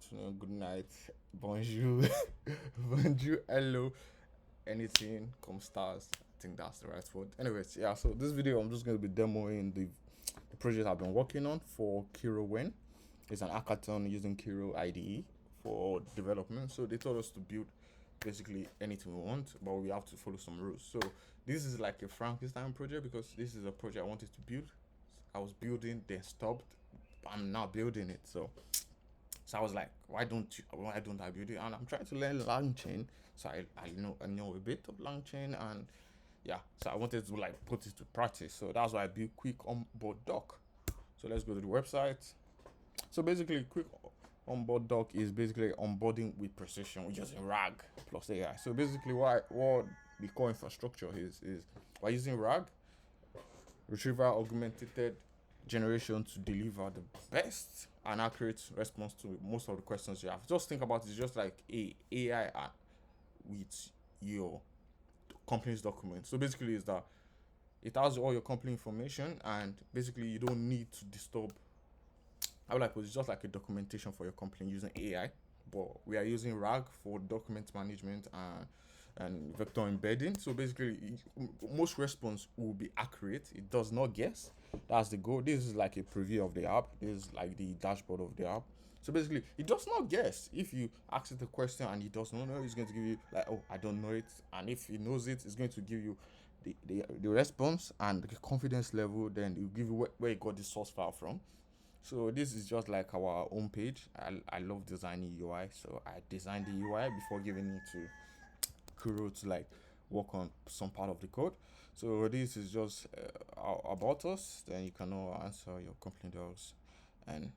afternoon, good night, bonjour, bonjour, hello, anything, come stars. I think that's the right word. Anyways, yeah, so this video I'm just going to be demoing the project I've been working on for Kiroween. It's an hackathon using Kiro IDE for development. So they told us to build basically anything we want, but we have to follow some rules. So this is like a Frankenstein project because this is a project I wanted to build. I was building, then stopped. I'm now building it. So I was like, why don't I build it? And I'm trying to learn LangChain. So I know a bit of LangChain, and yeah, so I wanted to like put it to practice. So that's why I built quickOnboardDoc. So let's go to the website. So basically, quickOnboardDoc is basically onboarding with precision. We're using RAG plus AI. So basically, what the core infrastructure is we're using RAG, Retrieval-Augmented Generation, to deliver the best and accurate response to most of the questions you have. Just think about it, it's just like a AI with your company's document. So basically, is that it has all your company information, and basically you don't need to disturb. I would like it's just like a documentation for your company using AI, but we are using RAG for document management and vector embedding. So basically, most response will be accurate. It does not guess. That's the goal. This is like a preview of the app. This is like the dashboard of the app. So basically, it does not guess. If you ask it a question and it does not know, it's going to give you like, oh, I don't know it. And if it knows it, it's going to give you the response and the confidence level. Then it will give you where it got the source file from. So this is just like our home page. I love designing UI, so I designed the UI before giving it to Kuro to like work on some part of the code. So this is just about us. Then you can now answer your company docs and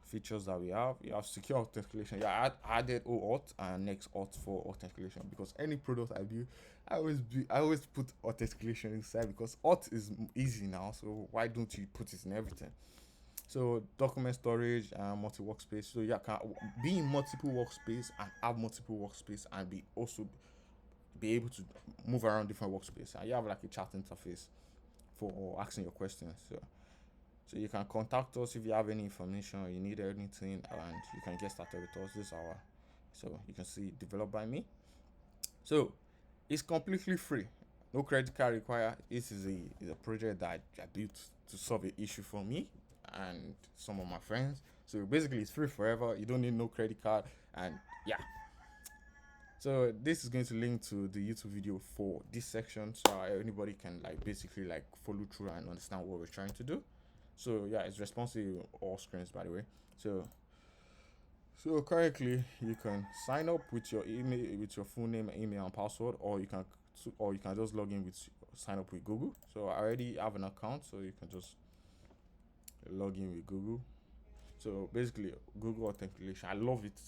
features that we have. You have secure authentication. Yeah, I added OAuth and Next.js for authentication because any product I build, I always put authentication inside because auth is easy now. So why don't you put it in everything? So document storage and multi workspace. So yeah, can be in multiple workspace and have multiple workspace and be able to move around different workspace. And you have like a chat interface for asking your questions. So you can contact us if you have any information or you need anything, and you can get started with us. This hour. So you can see developed by me. So it's completely free. No credit card required. This is a project that I built to solve an issue for me and some of my friends. So basically, it's free forever. You don't need no credit card, and yeah. So this is going to link to the YouTube video for this section, so anybody can like basically like follow through and understand what we're trying to do. So yeah, it's responsive all screens, by the way. So currently you can sign up with your email, with your full name, email, and password, or you can just log in with sign up with Google. So I already have an account, so you can just log in with Google. So basically, Google authentication, I love it.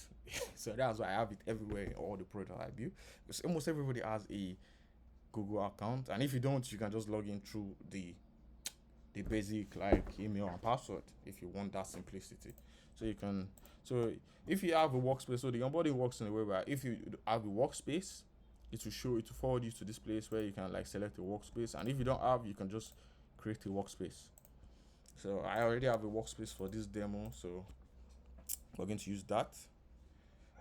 So that's why I have it everywhere in all the products I build. Because almost everybody has a Google account, and if you don't, you can just log in through the basic like email and password if you want that simplicity. So you can. So if you have a workspace, so the onboarding works in a way where if you have a workspace, it will forward you to this place where you can like select a workspace, and if you don't have, you can just create a workspace. So I already have a workspace for this demo, so we're going to use that.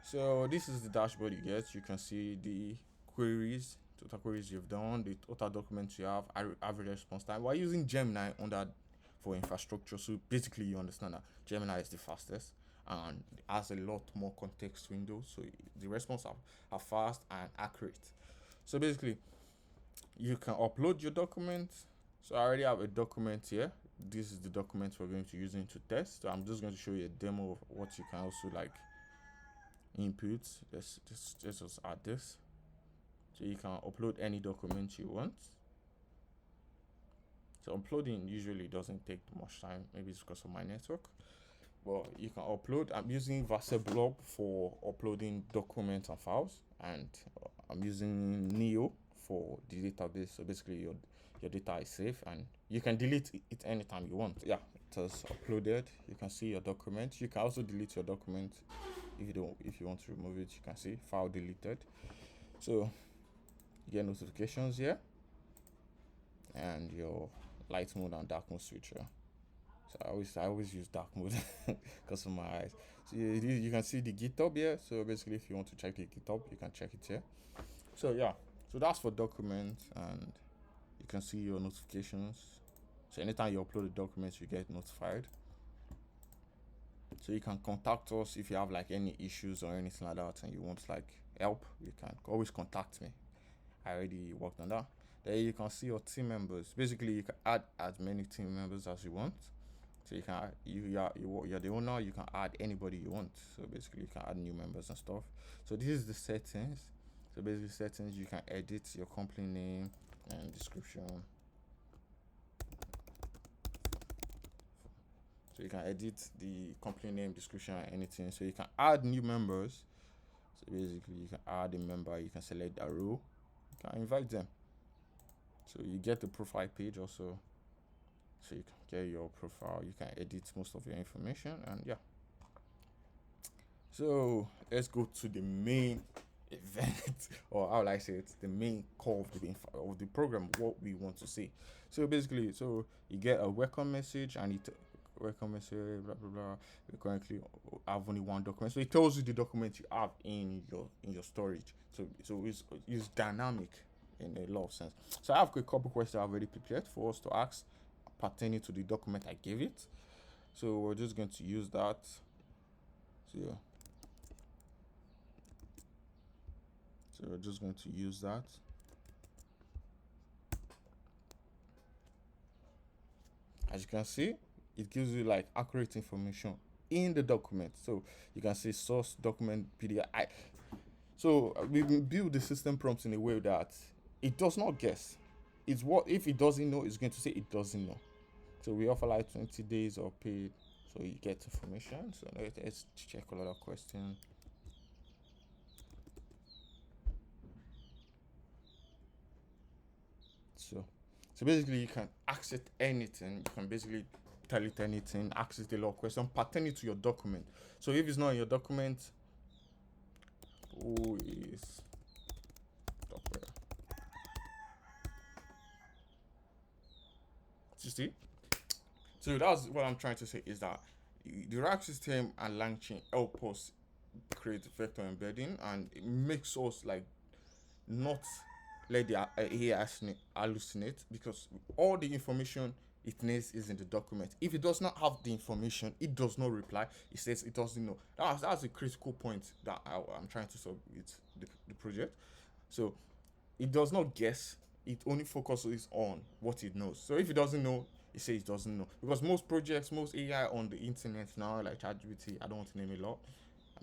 So this is the dashboard you get. You can see the queries, total queries you've done, the total documents you have, average response time. We're using Gemini on that for infrastructure. So basically you understand that Gemini is the fastest and has a lot more context windows. So the response are fast and accurate. So basically you can upload your document. So I already have a document here. This is the document we're going to use to test. So I'm just going to show you a demo of what you can also like input. Let's just add this. So you can upload any document you want. So uploading usually doesn't take much time. Maybe it's because of my network. But you can upload. I'm using Blob for uploading documents and files, and I'm using Neo for the database. So basically your data is safe and you can delete it anytime you want. Yeah, it has uploaded. You can see your document. You can also delete your document if you want to remove it. You can see file deleted. So you get notifications here and your light mode and dark mode switcher. So I always use dark mode because of my eyes. So you can see the GitHub here. So basically, if you want to check the GitHub, you can check it here. So yeah, so that's for documents, and you can see your notifications. So anytime you upload the documents, you get notified. So you can contact us if you have like any issues or anything like that, and you want like help. You can always contact me. I already worked on that. There you can see your team members. Basically, you can add as many team members as you want. So you can you're the owner. You can add anybody you want. So basically, you can add new members and stuff. So this is the settings. So basically, settings, you can edit your company name and description. So you can edit the company name, description, and anything. So you can add new members. So basically, you can add a member. You can select a role. You can invite them. So you get the profile page also. So you can get your profile. You can edit most of your information, and yeah. So let's go to the main event, or how will I say it, the main core of the program, what we want to see. So basically, so you get a welcome message, and it welcome message, blah blah blah. You currently have only one document, so it tells you the document you have in your storage. So it's dynamic in a lot of sense. So I have a couple questions I've already prepared for us to ask pertaining to the document I gave it. So we're just going to use that. So yeah. So we're just going to use that. As you can see, it gives you like accurate information in the document. So you can see source document PDF. So we build the system prompts in a way that it does not guess. It's what if it doesn't know, it's going to say it doesn't know. So we offer like 20 days of paid, so you get information. So let's check a lot of questions. So basically, you can ask it anything. You can basically tell it anything, ask it a lot of questions pertaining to your document. So if it's not in your document, who is document? You see? So that's what I'm trying to say is that the rack system and LangChain help us create vector embedding, and it makes us like not let the AI hallucinate, because all the information it needs is in the document. If it does not have the information, it does not reply. It says it doesn't know. That's a critical point that I'm trying to solve with the project. So it does not guess. It only focuses on what it knows. So if it doesn't know, it says it doesn't know. Because most projects, most AI on the internet now, like ChatGPT, I don't want to name a lot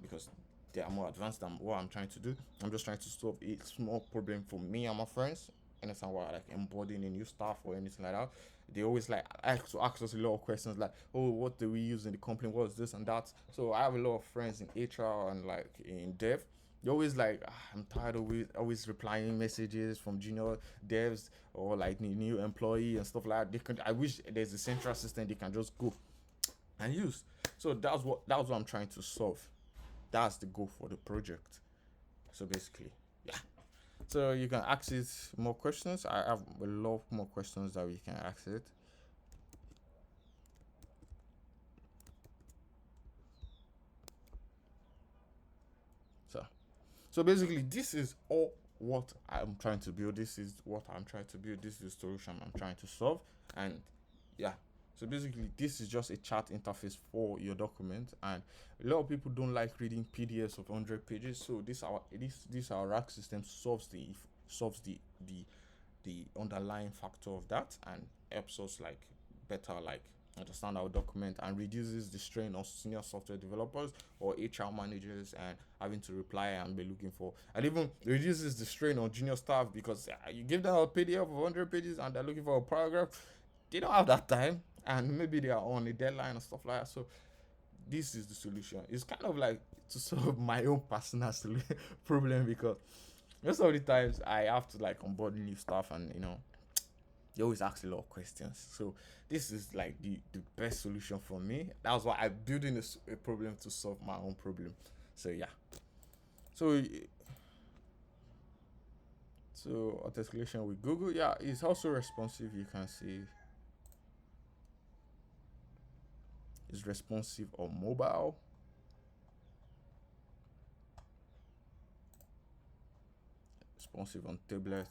because they are more advanced than what I'm trying to do. I'm just trying to solve a small problem for me and my friends. Anytime we're like embodying a new stuff or anything like that, they always like ask us a lot of questions like, oh, what do we use in the company? What's this and that? So I have a lot of friends in HR and like in dev. They're always like, I'm tired of always replying messages from junior devs or like new employee and stuff like that. I wish there's a central system they can just go and use. So that's what I'm trying to solve. That's the goal for the project. So basically, yeah. So you can ask it more questions. I have a lot more questions that we can ask it. So basically, this is all what I'm trying to build. This is what I'm trying to build. This is the solution I'm trying to solve. And yeah. So basically, this is just a chat interface for your document, and a lot of people don't like reading PDFs of 100 pages. So our rack system solves the underlying factor of that, and helps us like better like understand our document, and reduces the strain on senior software developers or HR managers and having to reply and be looking for, and even reduces the strain on junior staff, because you give them a PDF of 100 pages and they're looking for a paragraph. They don't have that time, and maybe they are on a deadline and stuff like that. So this is the solution. It's kind of like to solve my own personal problem, because most of the times I have to like onboard new stuff, and they always ask a lot of questions. So this is like the best solution for me. That's why I'm building a problem to solve my own problem. So yeah. So authentication with Google, yeah, it's also responsive. You can see it's responsive on mobile. responsive on tablet.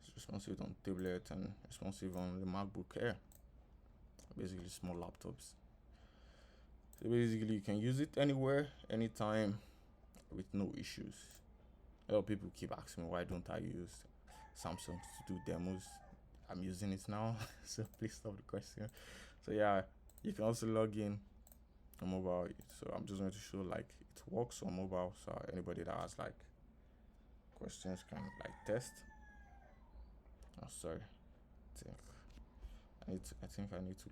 It's responsive on tablet and responsive on the MacBook Air. Basically small laptops. So basically you can use it anywhere, anytime, with no issues. A lot of people keep asking me why don't I use Samsung to do demos. I'm using it now, so please stop the question. So yeah, you can also log in on mobile. So I'm just going to show like it works on mobile, so anybody that has like questions can like test. Oh sorry, I think I need to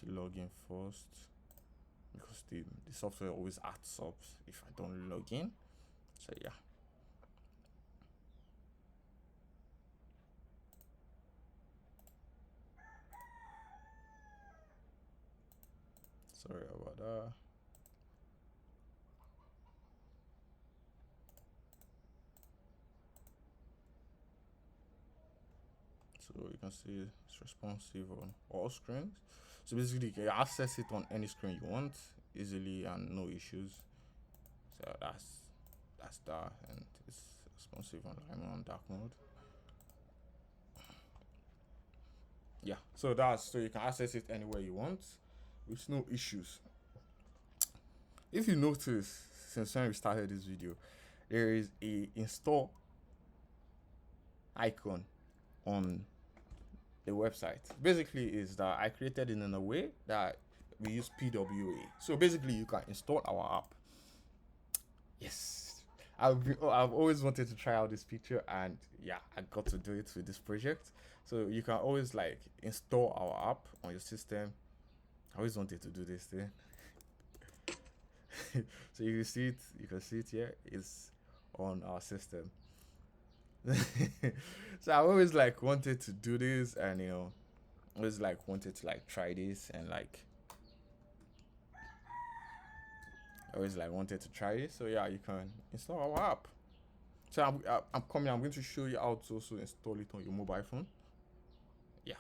log in first, because the software always adds up if I don't log in. So yeah. Sorry about that. So you can see it's responsive on all screens. So basically you can access it on any screen you want easily and no issues. So that's that, and it's responsive on on dark mode. Yeah, so you can access it anywhere you want with no issues. If you notice, since when we started this video, there is a install icon on the website. Basically is that I created it in a way that we use PWA. So basically you can install our app. Yes, I've always wanted to try out this feature, and yeah, I got to do it with this project. So you can always like install our app on your system. I always wanted to do this thing. So you can see it here. It's on our system. So I always like wanted to do this, and always like wanted to like try this, and like always like wanted to try it. So yeah, you can install our app. So I'm going to show you how to also install it on your mobile phone. Yeah,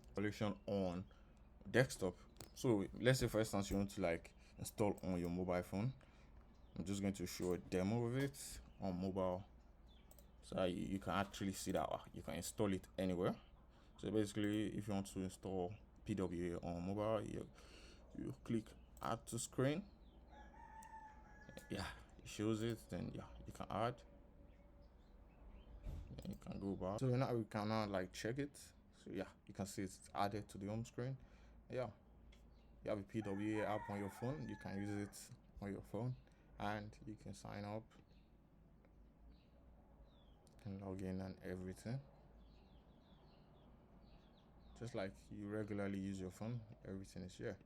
installation on desktop. So let's say for instance you want to like install on your mobile phone. I'm just going to show a demo of it on mobile, so you can actually see that you can install it anywhere. So basically, if you want to install PWA on mobile, you click add to screen. Yeah, it shows it. Then yeah, you can add. Then you can go back. So now we can now like check it. So yeah, you can see it's added to the home screen. Yeah, you have a PWA app on your phone. You can use it on your phone, and you can sign up and log in and everything, just like you regularly use your phone. Everything is here.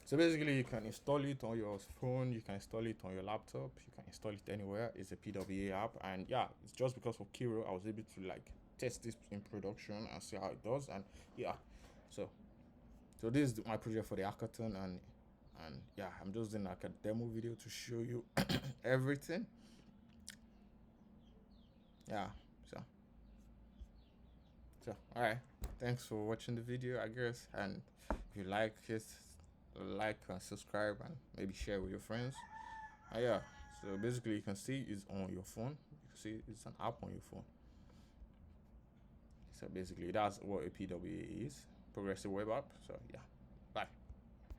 So basically you can install it on your phone, you can install it on your laptop, you can install it anywhere. It's a PWA app, and yeah, it's just because of Kiro I was able to like test this in production and see how it does. And yeah, so this is my project for the hackathon, and yeah, I'm just doing like a demo video to show you everything. Yeah, so all right, thanks for watching the video, I guess, and if you like it, like and subscribe, and maybe share with your friends. Yeah, so basically you can see it's on your phone. You can see it's an app on your phone. So basically that's what a PWA is, progressive web app. So yeah.